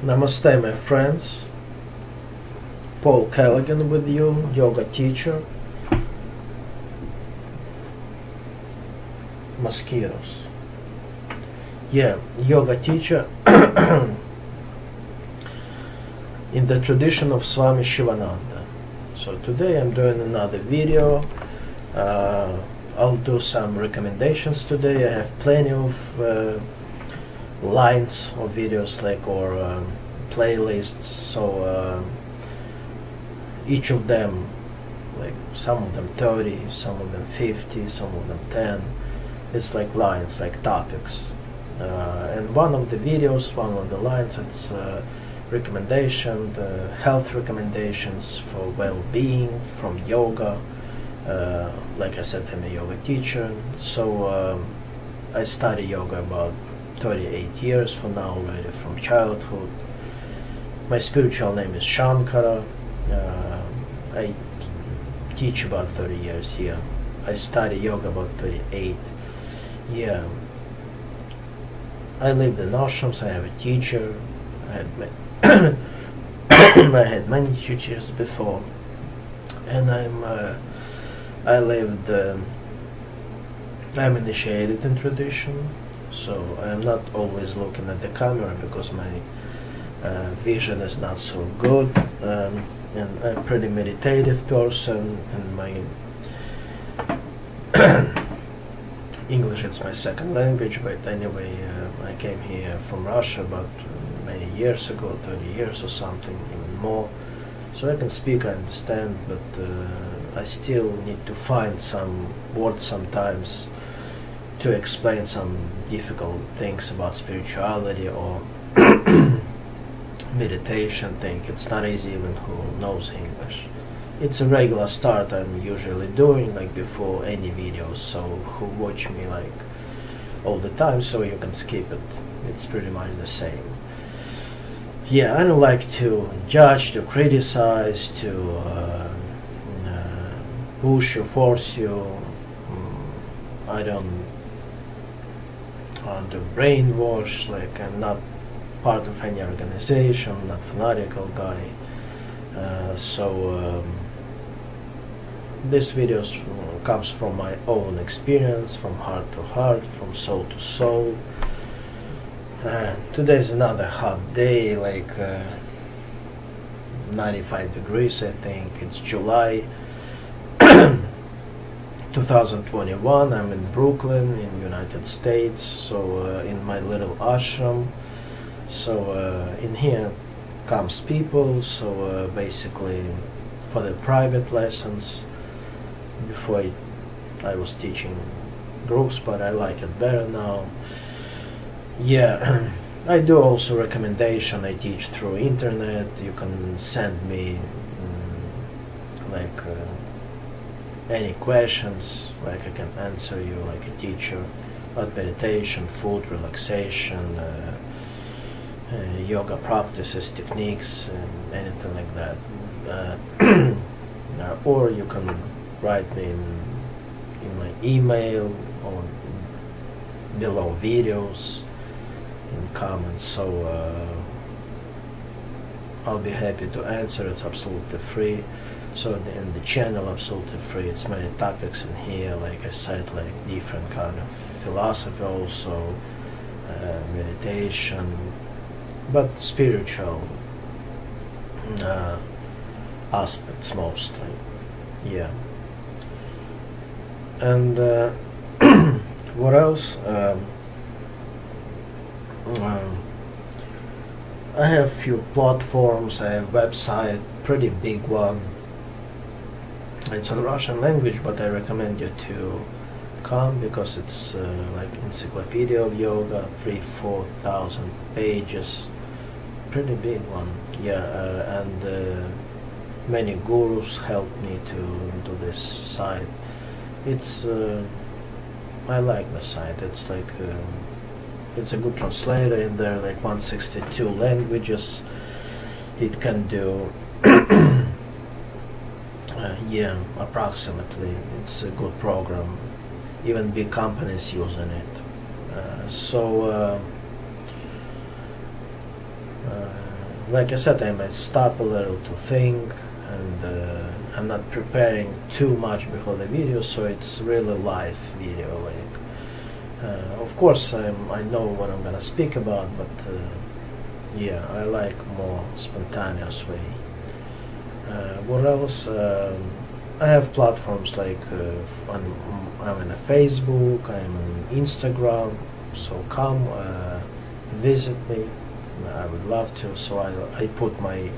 Namaste, my friends. Pavel Kalagin with you, yoga teacher. Mosquitoes. Yeah, yoga teacher in the tradition of Swami Shivananda. So today I'm doing another video. I'll do some recommendations today. I have plenty of lines of videos or playlists, so each of them, like some of them 30, some of them 50, some of them 10. It's like lines, like topics, and one of the videos, one of the lines, it's recommendation, health recommendations for well-being from yoga. Like I said, I'm a yoga teacher, so I study yoga about 38 years from now already, from childhood. My spiritual name is Sankara. I teach about 30 years here. I study yoga about 38. Yeah. I lived in ashrams. I have a teacher. I had many teachers before, and I'm initiated in tradition, so I'm not always looking at the camera because my vision is not so good, and I'm a pretty meditative person, and my English is my second language, but anyway, I came here from Russia about many years ago, 30 years or something, even more, so I can speak, I understand, but I still need to find some words sometimes to explain some difficult things about spirituality or meditation thing. It's not easy even who knows English. It's a regular start I'm usually doing, like before any videos, so who watch me like all the time, so you can skip it. It's pretty much the same. Yeah, I don't like to judge, to criticize, to push you, force you. I don't want to brainwash, like I'm not part of any organization, I'm not a fanatical guy. So this video comes from my own experience, from heart to heart, from soul to soul. Today's another hot day, like 95 degrees, I think. It's July 2021. I'm in Brooklyn in United States, so in my little ashram. So in here comes people, so basically for the private lessons. Before I was teaching groups, but I like it better now. Yeah, I do also recommendation. I teach through internet. You can send me any questions, like I can answer you like a teacher about meditation, food, relaxation, yoga practices, techniques, and anything like that. Or you can write me in my email or below videos in comments, so I'll be happy to answer. It's absolutely free. So in the channel, absolutely free. It's many topics in here, like I said, like different kind of philosophy also, meditation, but spiritual aspects mostly. Yeah. And what else? I have few platforms. I have website, pretty big one. It's in Russian language, but I recommend you to come because it's like encyclopedia of yoga, 3,000-4,000 pages, pretty big one. Yeah, and many gurus helped me to do this site. It's I like the site. It's like it's a good translator in there, like 162 languages it can do. Yeah, approximately. It's a good program. Even big companies using it. like I said, I might stop a little to think, and I'm not preparing too much before the video, so it's really live video. Like, of course, I know what I'm gonna speak about, but yeah, I like more spontaneous way. What else? I have platforms like I'm in a Facebook, I'm on Instagram, so come visit me. I would love to. So I put my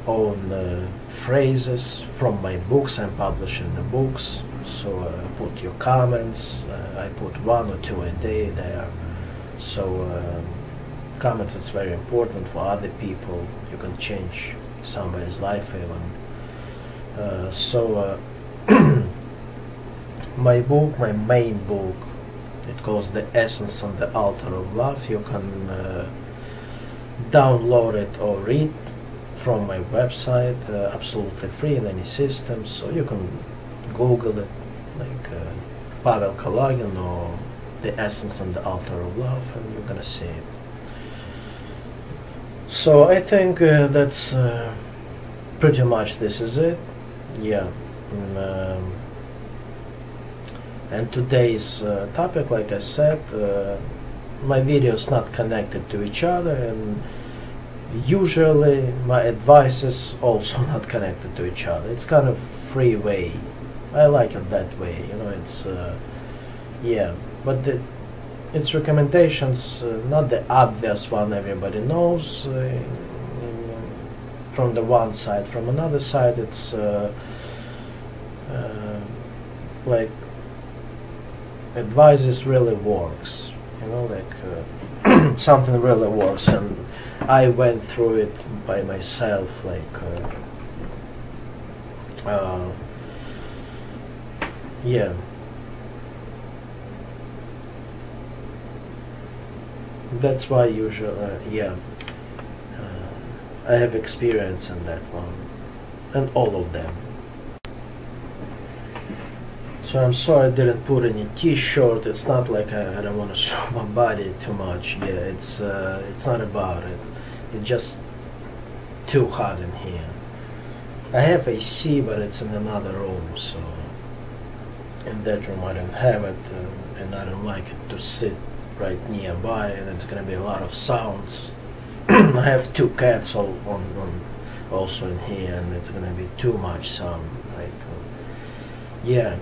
own phrases from my books. I'm publishing the books, so put your comments. I put 1 or 2 a day there. So comments is very important for other people. You can change somebody's life even. My book, my main book, it calls The Essence on the Altar of Love. You can download it or read from my website, absolutely free in any system. So you can Google it, like Pavel Kalagin or The Essence on the Altar of Love, and you're gonna see it. So I think that's pretty much this is it. Yeah. And today's topic, like I said, my videos not connected to each other, and usually my advice is also not connected to each other. It's kind of free way. I like it that way, you know. It's yeah, but it's recommendations, not the obvious one everybody knows. From the one side, from another side, it's like advices really works, you know, like something really works, and I went through it by myself, like yeah. That's why usually, yeah, I have experience in that one, and all of them. So I'm sorry I didn't put any t-shirt. It's not like I don't want to show my body too much. Yeah, it's not about it. It's just too hot in here. I have AC, but it's in another room, so in that room I don't have it, and I don't like it to sit right nearby, and it's gonna be a lot of sounds. I have 2 cats also in here, and it's gonna be too much sound. Like yeah.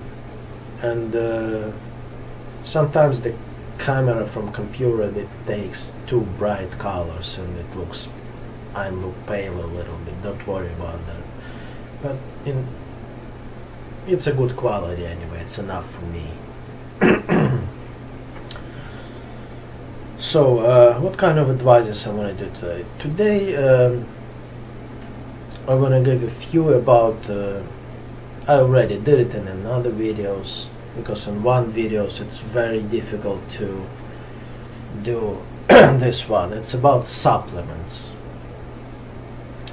And sometimes the camera from computer, it takes too bright colors, and it looks, I look pale a little bit. Don't worry about that. But it's a good quality anyway. It's enough for me. So what kind of advices I want to do today? Today I want to give a few about. I already did it in another videos, because in one videos it's very difficult to do this one. It's about supplements.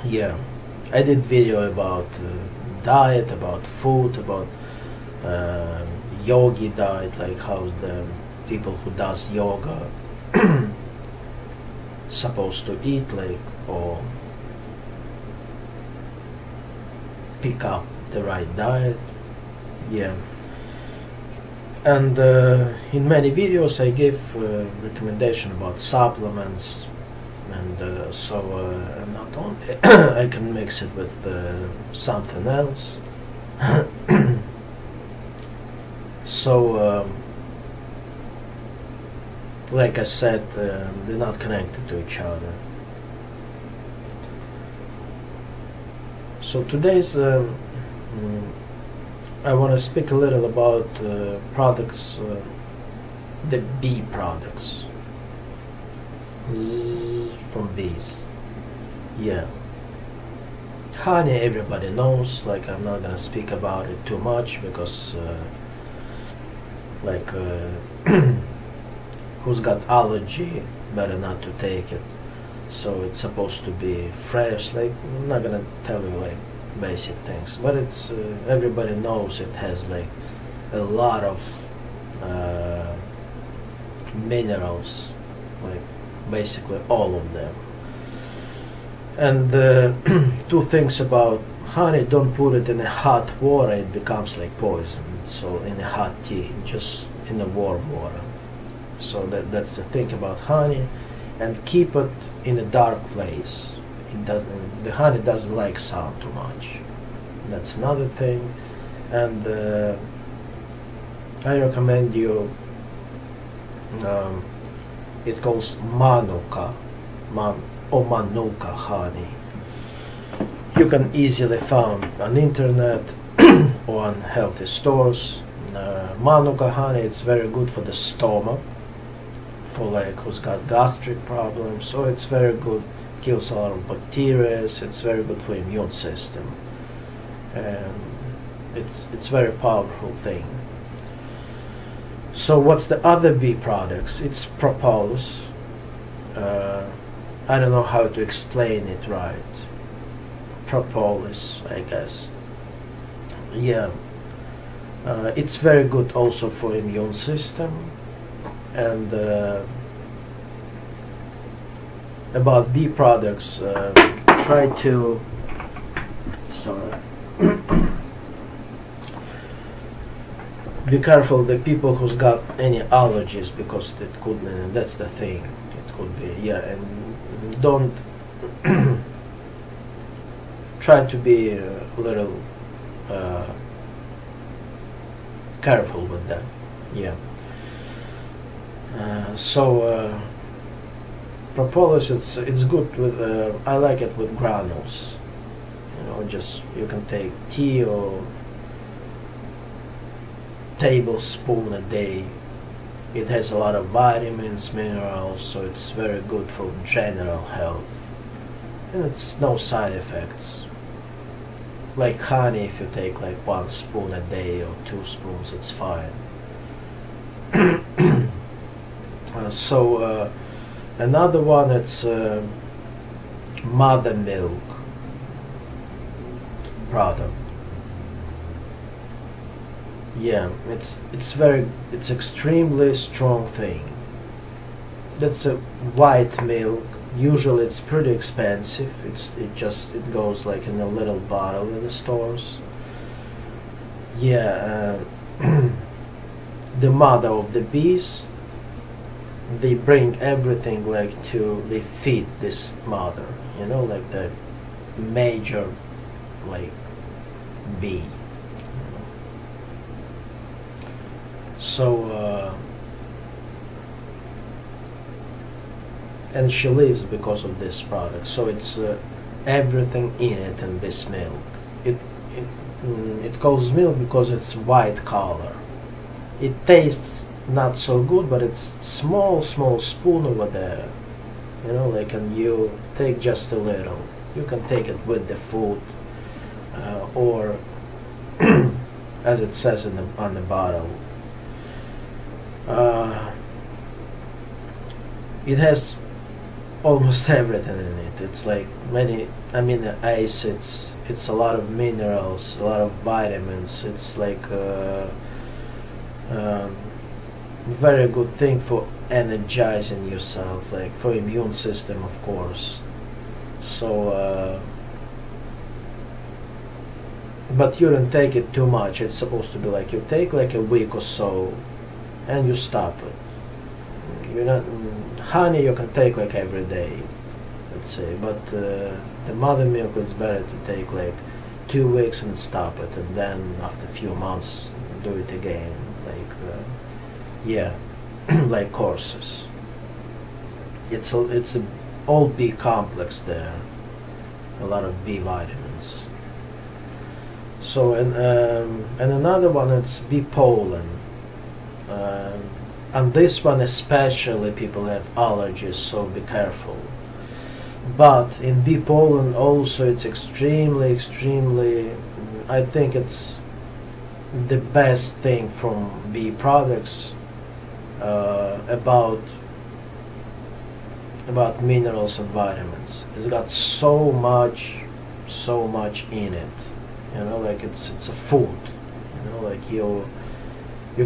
Yeah, I did video about diet, about food, about yogi diet, like how the people who does yoga supposed to eat, like, or pick up the right diet. Yeah. And in many videos I give recommendation about supplements, and and not only I can mix it with something else. So like I said, they're not connected to each other. So today's I want to speak a little about products, the bee products from bees. Yeah, honey everybody knows, like I'm not gonna speak about it too much, because like who's got allergy, better not to take it. So it's supposed to be fresh, like I'm not gonna tell you like basic things, but it's everybody knows it has like a lot of minerals, like basically all of them. And two things about honey: don't put it in a hot water; it becomes like poison. So in a hot tea, just in a warm water. So that's the thing about honey, and keep it in a dark place. The honey doesn't like sun too much. That's another thing. And I recommend you. It calls manuka, or manuka honey. You can easily find on internet or on healthy stores. Manuka honey is very good for the stomach, for like who's got gastric problems. So it's very good, kills a lot of bacteria. It's very good for immune system, and it's very powerful thing. So what's the other bee products? It's propolis. I don't know how to explain it right. Propolis, I guess. Yeah. It's very good also for immune system. And about bee products, try to, sorry, be careful the people who's got any allergies, because it could, that's the thing, it could be, yeah, and don't try to be a little careful with that, yeah. So propolis, it's good with, I like it with granules, you know, just you can take tea or tablespoon a day. It has a lot of vitamins, minerals, so it's very good for general health, and it's no side effects. Like honey, if you take like 1 spoon a day or 2 spoons, it's fine. So another one, it's mother milk product. Yeah, it's extremely strong thing. That's a white milk. Usually it's pretty expensive. It goes like in a little bottle in the stores. Yeah, the mother of the bees, they bring everything they feed this mother, you know, like the major like bee. So and she lives because of this product. So it's everything in it, in this milk. It calls milk because it's white color. It tastes not so good, but it's small spoon over there, you know, like, and you take just a little. You can take it with the food, or as it says on the bottle. It has almost everything in it. It's like many amino acids. It's a lot of minerals, a lot of vitamins. It's like very good thing for energizing yourself, like for immune system, of course. So but you don't take it too much. It's supposed to be like you take like a week or so and you stop it. You're not, honey you can take like every day, let's say, but the mother milk is better to take like 2 weeks and stop it, and then after a few months do it again, like yeah, like courses. It's a all B complex there, a lot of B vitamins. So and another one, it's bee pollen. And this one especially people have allergies, so be careful. But in bee pollen also it's extremely, I think it's the best thing from bee products about minerals and vitamins. It's got so much in it, you know, like it's a food, you know, like you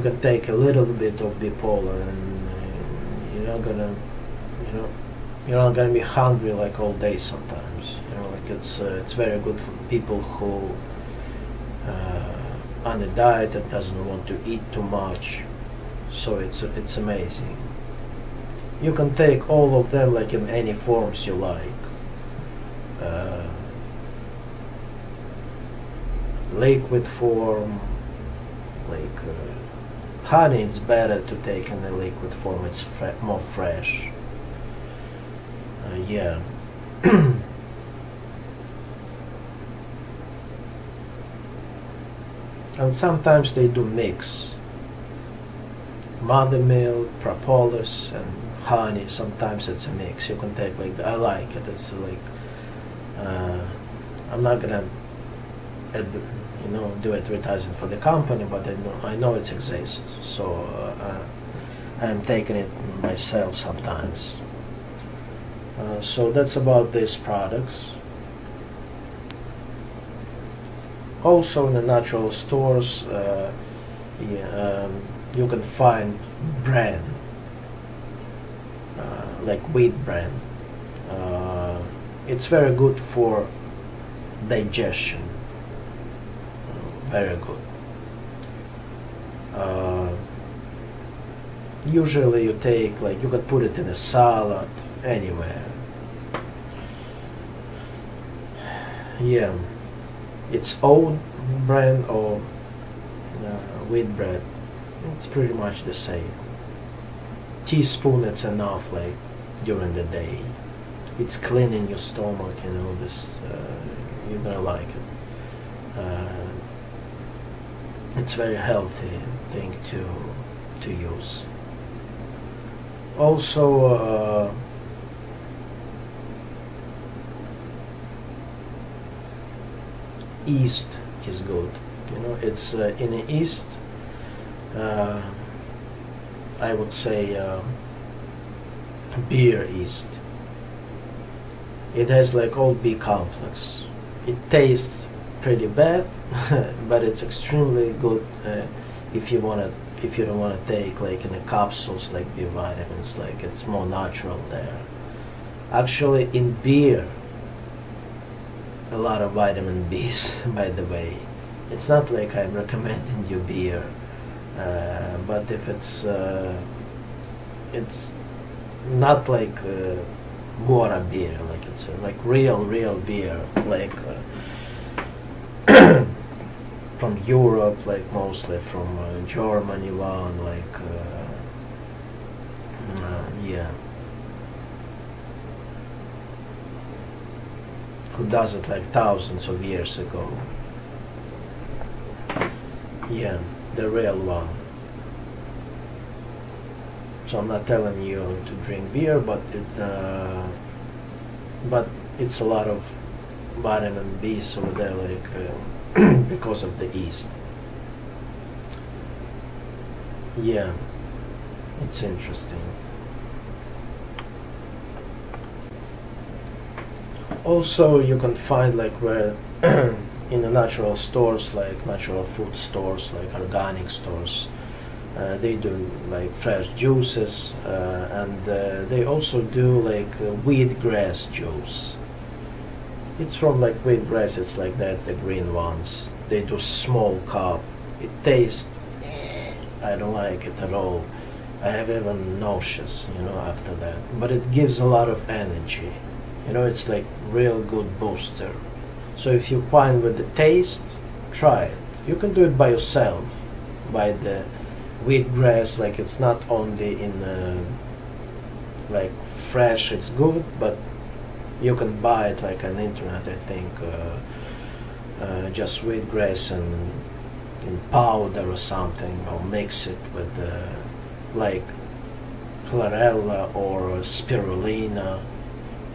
can take a little bit of bee pollen and you're not gonna, you know, you're not gonna be hungry like all day sometimes. You know, like it's very good for people who on a diet that doesn't want to eat too much. So it's amazing. You can take all of them like in any forms you like. Liquid form, like honey, it's better to take in a liquid form. It's more fresh. Yeah. And sometimes they do mix mother milk, propolis, and honey. Sometimes it's a mix. You can take like, I like it. It's like I'm not gonna do advertising for the company, but I know it exists, so I'm taking it myself sometimes. So that's about these products. Also in the natural stores, you can find bran, like wheat bran. It's very good for digestion. Very good. Usually you take, like, you could put it in a salad, anywhere. Yeah, it's oat bran or wheat bread. It's pretty much the same. Teaspoon, it's enough, like, during the day. It's cleaning your stomach, you know, you're gonna like it. It's very healthy thing to use. Also, yeast is good. You know, it's in the yeast. I would say beer yeast. It has like all B complex. It tastes pretty bad, but it's extremely good if you don't want to take like in the capsules like B vitamins. Like, it's more natural there. Actually, in beer, a lot of vitamin B's. By the way, it's not like I'm recommending you beer, but if it's not like water beer, like it's like real beer, like from Europe, like mostly from Germany one, like yeah, who does it like thousands of years ago. Yeah, the real one. So I'm not telling you to drink beer, but it's a lot of vitamin B's over there, like because of the yeast. Yeah, it's interesting. Also, you can find like where in the natural stores, like natural food stores, like organic stores, they do like fresh juices, and they also do like wheatgrass juice. It's from like wheatgrass. It's like that, the green ones. They do small cup. It tastes, I don't like it at all. I have even nauseous, you know, after that. But it gives a lot of energy. You know, it's like real good booster. So if you find with the taste, try it. You can do it by yourself, by the wheatgrass. Like, it's not only in like fresh, it's good, but you can buy it like on the internet, I think, just wheatgrass and in powder or something, or mix it with like chlorella or spirulina.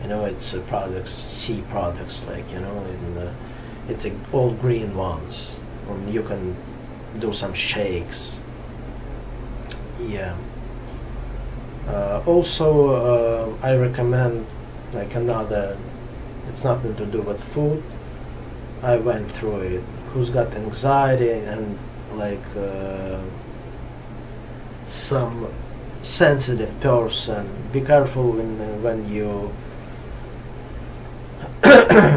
You know, it's products, sea products, like, you know, it's all green ones. And you can do some shakes. Yeah. Also, I recommend like another, it's nothing to do with food. I went through it. Who's got anxiety and like some sensitive person, be careful when you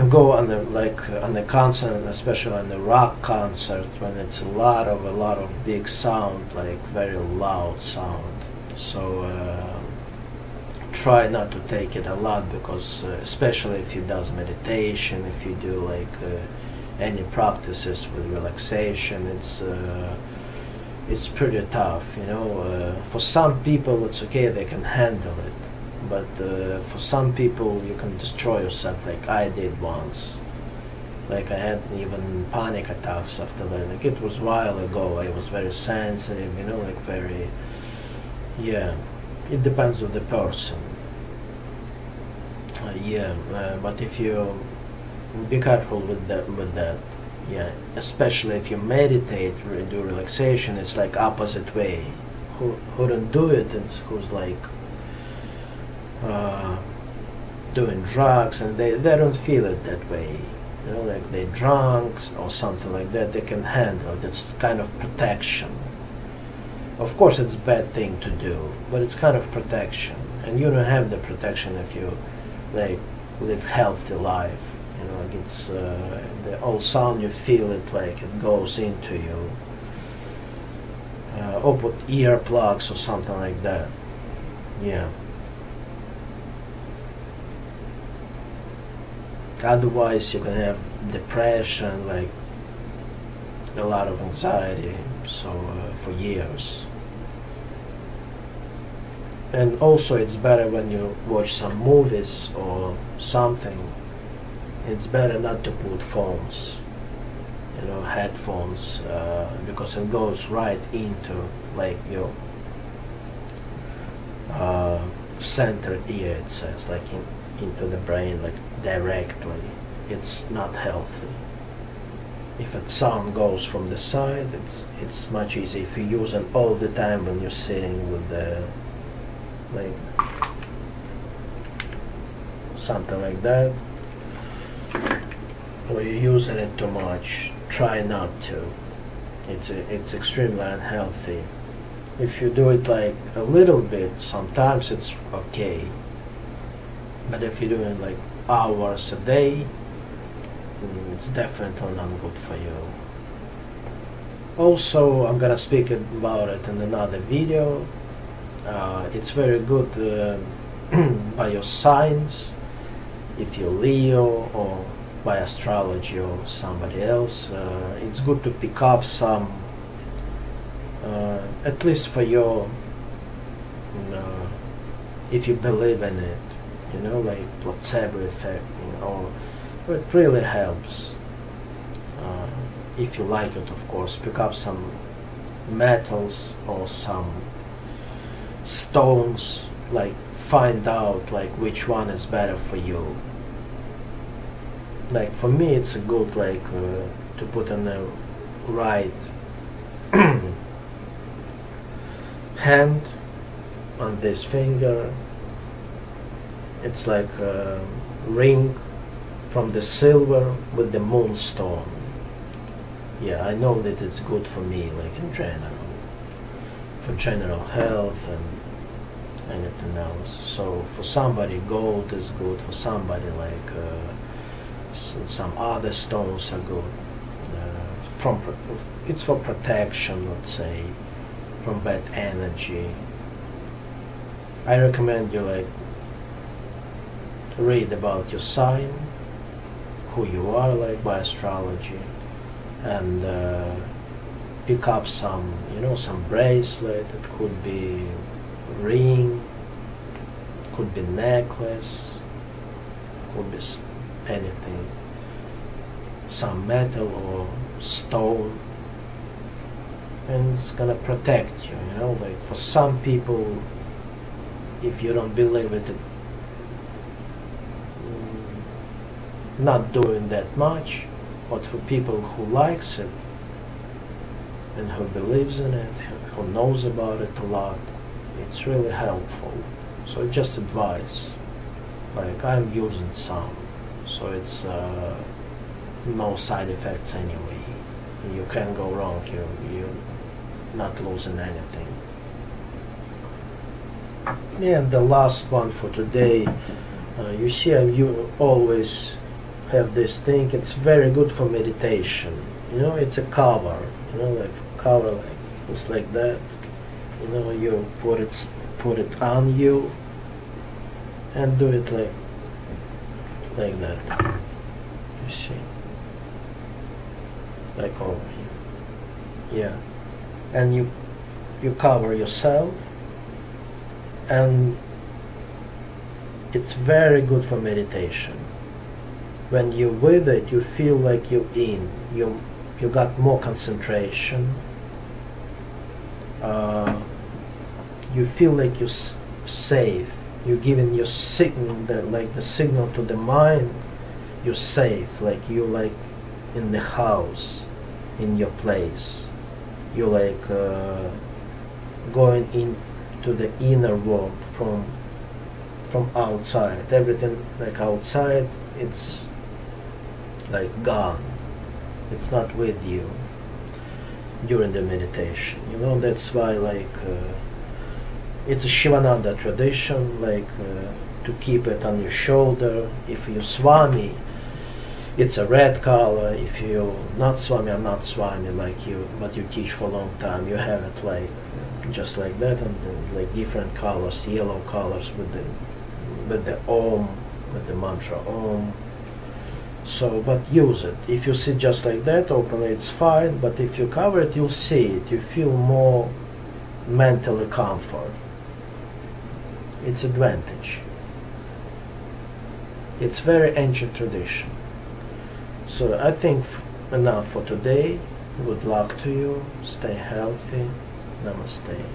go on the concert, especially on the rock concert, when it's a lot of big sound, like very loud sound. So try not to take it a lot, because especially if you does meditation, if you do like any practices with relaxation, it's pretty tough, you know. For some people it's okay, they can handle it, but for some people you can destroy yourself, like I did once. Like I had even panic attacks after that. Like it was a while ago. I was very sensitive, you know, like very, yeah. It depends on the person. But if you be careful with that. Yeah, especially if you meditate, do relaxation, it's like opposite way. Who don't do it, it's who's like doing drugs, and they don't feel it that way. You know, like they drunk or something like that, they can handle it. It's kind of protection. Of course, it's a bad thing to do, but it's kind of protection. And you don't have the protection if you like live healthy life. You know, like it's the old sound, you feel it, like it goes into you. Or put earplugs or something like that. Yeah. Otherwise, you can have depression, like a lot of anxiety. So for years. And also, it's better when you watch some movies or something. It's better not to put phones, you know, headphones, because it goes right into like your centered ear. It says like into the brain, like directly. It's not healthy. If a sound goes from the side, it's much easier. If you use it all the time when you're sitting with the like something like that, or you're using it too much, try not to. It's extremely unhealthy. If you do it like a little bit, sometimes it's okay. But if you're doing like hours a day, it's definitely not good for you. Also, I'm gonna speak about it in another video. It's very good by your signs, if you're Leo, or by astrology or somebody else. It's good to pick up some, at least for your, if you believe in it, you know, like placebo effect, you know, it really helps. If you like it, of course, pick up some metals or some stones, like find out like which one is better for you. Like for me, it's a good like to put on the right hand on this finger. It's like a ring from the silver with the moonstone. Yeah, I know that it's good for me, like in general, for general health and anything else. So for somebody, gold is good. For somebody, like some other stones are good. It's for protection, let's say, from bad energy. I recommend you like read about your sign, who you are, like by astrology, and pick up some, you know, some bracelet. It could be ring, could be necklace, could be anything, some metal or stone, and it's gonna protect you, you know. Like for some people, if you don't believe it, not doing that much, but for people who likes it and who believes in it, who knows about it a lot, it's really helpful. So just advice, like I'm using some, so it's no side effects anyway. You can't go wrong. You're not losing anything. Yeah, and the last one for today. You see, you always have this thing. It's very good for meditation. You know, it's a cover. You know, like cover, like it's like that. You know, you put it on you, and do it like that. You see, like over here. Yeah, and you cover yourself, and it's very good for meditation. When you're with it, you feel like you're in. You got more concentration. You feel like you're safe. You're giving your signal, the signal to the mind. You're safe. Like you're like in the house, in your place. You're like going into the inner world from outside. Everything like outside, it's like gone. It's not with you during the meditation. You know, that's why like it's a Shivananda tradition, like to keep it on your shoulder. If you're Swami, it's a red color. If you're not Swami, I'm not Swami, like you, but you teach for a long time, you have it like just like that, and like different colors, yellow colors with the Om, with the mantra Om. So, but use it. If you sit just like that, openly, it's fine. But if you cover it, you'll see it. You feel more mentally comfort. It's advantage. It's very ancient tradition. So I think enough for today. Good luck to you. Stay healthy. Namaste.